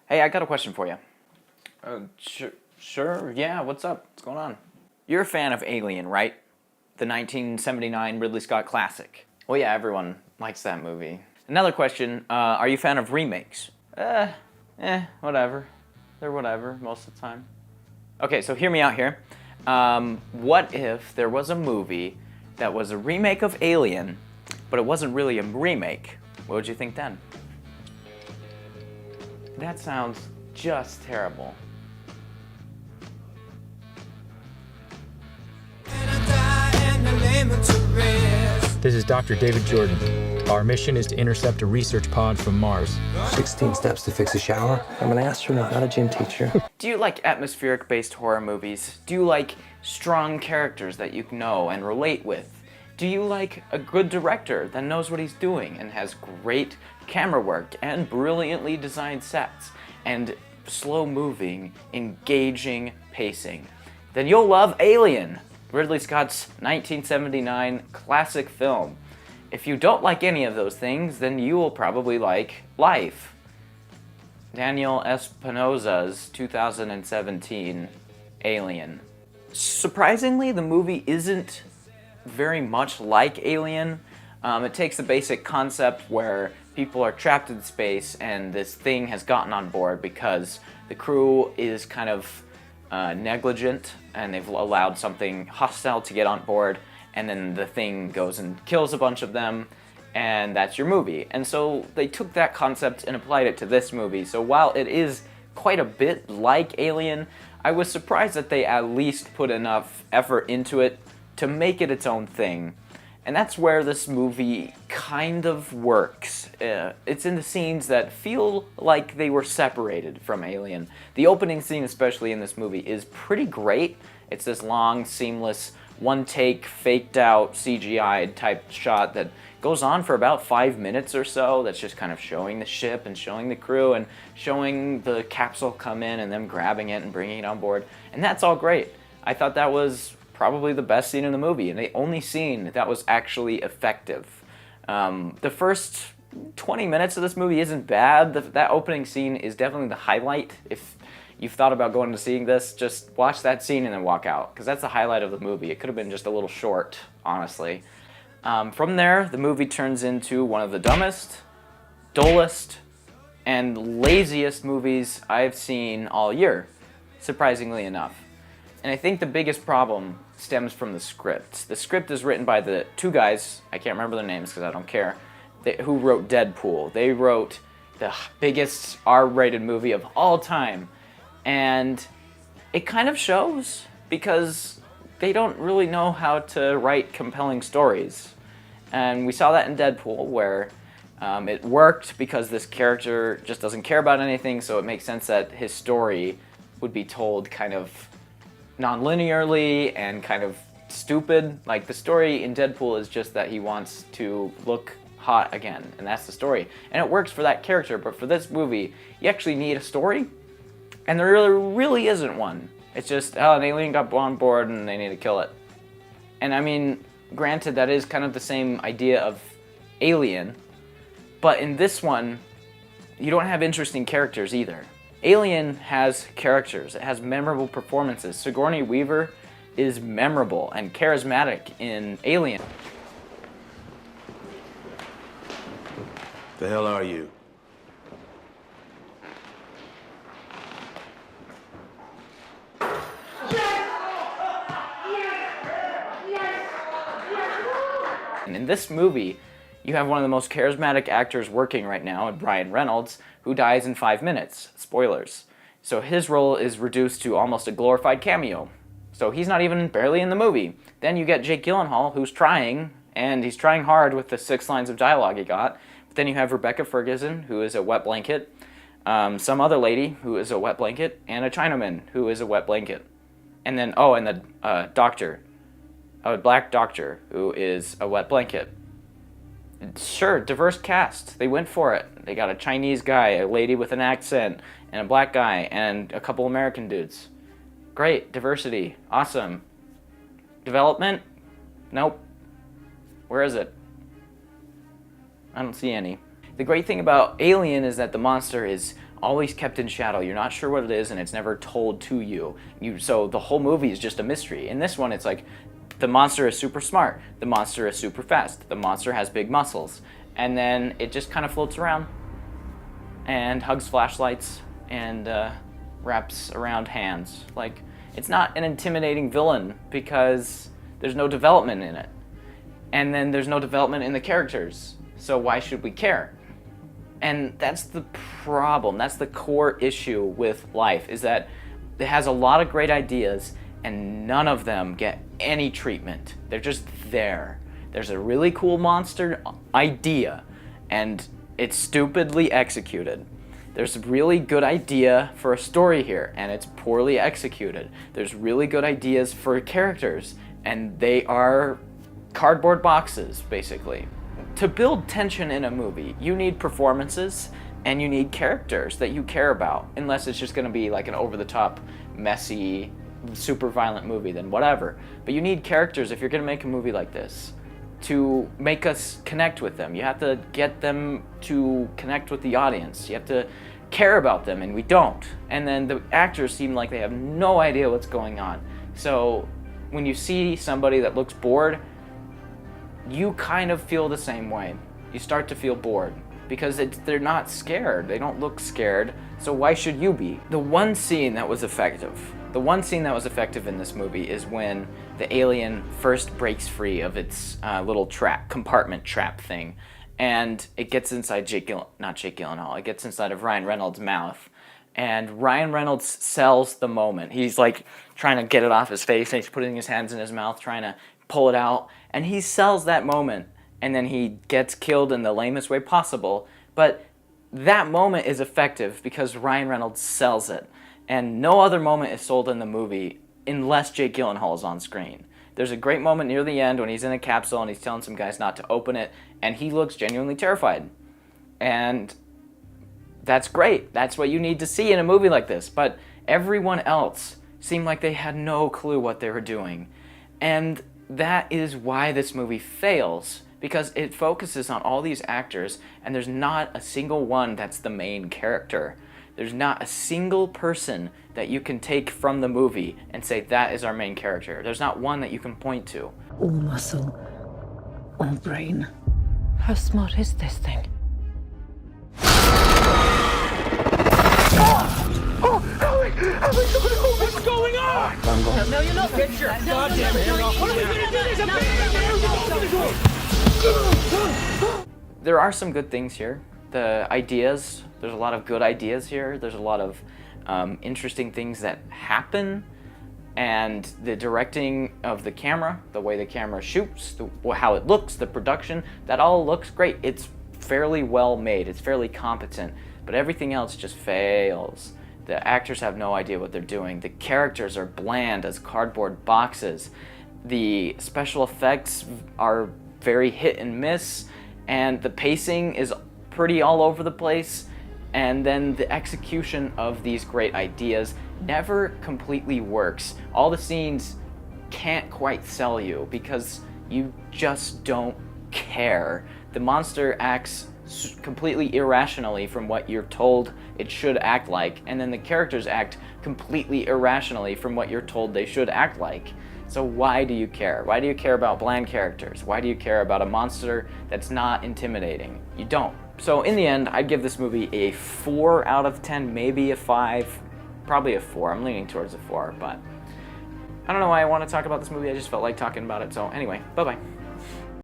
Hey, I got a question for you. Sure, yeah, what's up? What's going on? You're a fan of Alien, right? The 1979 Ridley Scott classic. Well, yeah, everyone likes that movie. Another question, are you a fan of remakes? Whatever. They're whatever most of the time. Okay, so hear me out here. What if there was a movie that was a remake of Alien, but it wasn't really a remake? What would you think then? That sounds just terrible. This is Dr. David Jordan. Our mission is to intercept a research pod from Mars. 16 steps to fix a shower. I'm an astronaut, not a gym teacher. Do you like atmospheric-based horror movies? Do you like strong characters that you know and relate with? Do you like a good director that knows what he's doing and has great camera work and brilliantly designed sets and slow-moving, engaging pacing? Then you'll love Alien, Ridley Scott's 1979 classic film. If you don't like any of those things, then you will probably like Life, Daniel Espinosa's 2017 Alien. Surprisingly, the movie isn't very much like Alien. It takes the basic concept where people are trapped in space and this thing has gotten on board because the crew is kind of negligent and they've allowed something hostile to get on board, and then the thing goes and kills a bunch of them, and that's your movie. And so they took that concept and applied it to this movie. So while it is quite a bit like Alien, I was surprised that they at least put enough effort into it to make it its own thing. And that's where this movie kind of works. It's in the scenes that feel like they were separated from Alien. The opening scene, especially in this movie, is pretty great. It's this long, seamless, one-take, faked-out, CGI type shot that goes on for about 5 minutes or so. That's just kind of showing the ship and showing the crew and showing the capsule come in and them grabbing it and bringing it on board. And that's all great. I thought that was probably the best scene in the movie, and the only scene that was actually effective. The first 20 minutes of this movie isn't bad. That opening scene is definitely the highlight. If you've thought about going to seeing this, just watch that scene and then walk out, because that's the highlight of the movie. It could have been just a little short, honestly. From there, the movie turns into one of the dumbest, dullest, and laziest movies I've seen all year, surprisingly enough. And I think the biggest problem stems from the script. The script is written by the two guys, I can't remember their names because I don't care, who wrote Deadpool. They wrote the biggest R-rated movie of all time. And it kind of shows because they don't really know how to write compelling stories. And we saw that in Deadpool, where it worked because this character just doesn't care about anything, so it makes sense that his story would be told kind of non-linearly and kind of stupid. Like, the story in Deadpool is just that he wants to look hot again, and that's the story. And it works for that character, but for this movie, you actually need a story, and there really isn't one. It's just, oh, an alien got on board and they need to kill it. And I mean, granted, that is kind of the same idea of Alien, but in this one, you don't have interesting characters either. Alien has characters. It has memorable performances. Sigourney Weaver is memorable and charismatic in Alien. The hell are you? And in this movie, you have one of the most charismatic actors working right now, Ryan Reynolds, who dies in 5 minutes. Spoilers. So his role is reduced to almost a glorified cameo. So he's not even barely in the movie. Then you get Jake Gyllenhaal, who's trying, and he's trying hard with the 6 lines of dialogue he got. But then you have Rebecca Ferguson, who is a wet blanket, some other lady who is a wet blanket, and a Chinaman who is a wet blanket. And then, and the doctor, a black doctor who is a wet blanket. Sure, diverse cast. They went for it. They got a Chinese guy, a lady with an accent, and a black guy, and a couple American dudes. Great, diversity, awesome. Development? Nope. Where is it? I don't see any. The great thing about Alien is that the monster is always kept in shadow. You're not sure what it is, and it's never told to you. So the whole movie is just a mystery. In this one, it's like the monster is super smart, the monster is super fast, the monster has big muscles, and then it just kind of floats around and hugs flashlights and wraps around hands. Like, it's not an intimidating villain because there's no development in it. And then there's no development in the characters. So why should we care? And that's the problem. That's the core issue with life, is that it has a lot of great ideas and none of them get any treatment. They're just there. There's a really cool monster idea and it's stupidly executed. There's a really good idea for a story here and it's poorly executed. There's really good ideas for characters and they are cardboard boxes, basically. To build tension in a movie, you need performances and you need characters that you care about. Unless it's just gonna be like an over-the-top, messy, super violent movie, then whatever. But you need characters if you're gonna make a movie like this to make us connect with them. You have to get them to connect with the audience. You have to care about them, and we don't. And then the actors seem like they have no idea what's going on. So when you see somebody that looks bored, you kind of feel the same way. You start to feel bored because they're not scared. They don't look scared, so why should you be? The one scene that was effective in this movie is when the alien first breaks free of its little compartment trap thing, and it gets inside it gets inside of Ryan Reynolds' mouth. And Ryan Reynolds sells the moment. He's like trying to get it off his face, and he's putting his hands in his mouth, trying to pull it out, and he sells that moment, and then he gets killed in the lamest way possible. But that moment is effective because Ryan Reynolds sells it, and no other moment is sold in the movie unless Jake Gyllenhaal is on screen. There's a great moment near the end when he's in a capsule and he's telling some guys not to open it, and he looks genuinely terrified. And that's great. That's what you need to see in a movie like this. But everyone else seemed like they had no clue what they were doing. And that is why this movie fails, because it focuses on all these actors and there's not a single one that's the main character. There's not a single person that you can take from the movie and say that is our main character. There's not one that you can point to. All muscle, all brain. How smart is this thing? What's going on? No, you're not. Get your goddamn hand off. What are we gonna do? There's a baby there. There are some good things here. The ideas, there's a lot of good ideas here. There's a lot of interesting things that happen. And the directing of the camera, the way the camera shoots, how it looks, the production, that all looks great. It's fairly well made. It's fairly competent. But everything else just fails. The actors have no idea what they're doing. The characters are bland as cardboard boxes. The special effects are very hit and miss, and the pacing is pretty all over the place. And then the execution of these great ideas never completely works. All the scenes can't quite sell you because you just don't care. The monster acts completely irrationally from what you're told it should act like, and then the characters act completely irrationally from what you're told they should act like. So why do you care? Why do you care about bland characters? Why do you care about a monster that's not intimidating? You don't. So in the end, I'd give this movie a 4 out of 10, maybe a 5, probably a 4. I'm leaning towards a 4, but I don't know why I want to talk about this movie. I just felt like talking about it. So anyway, bye-bye.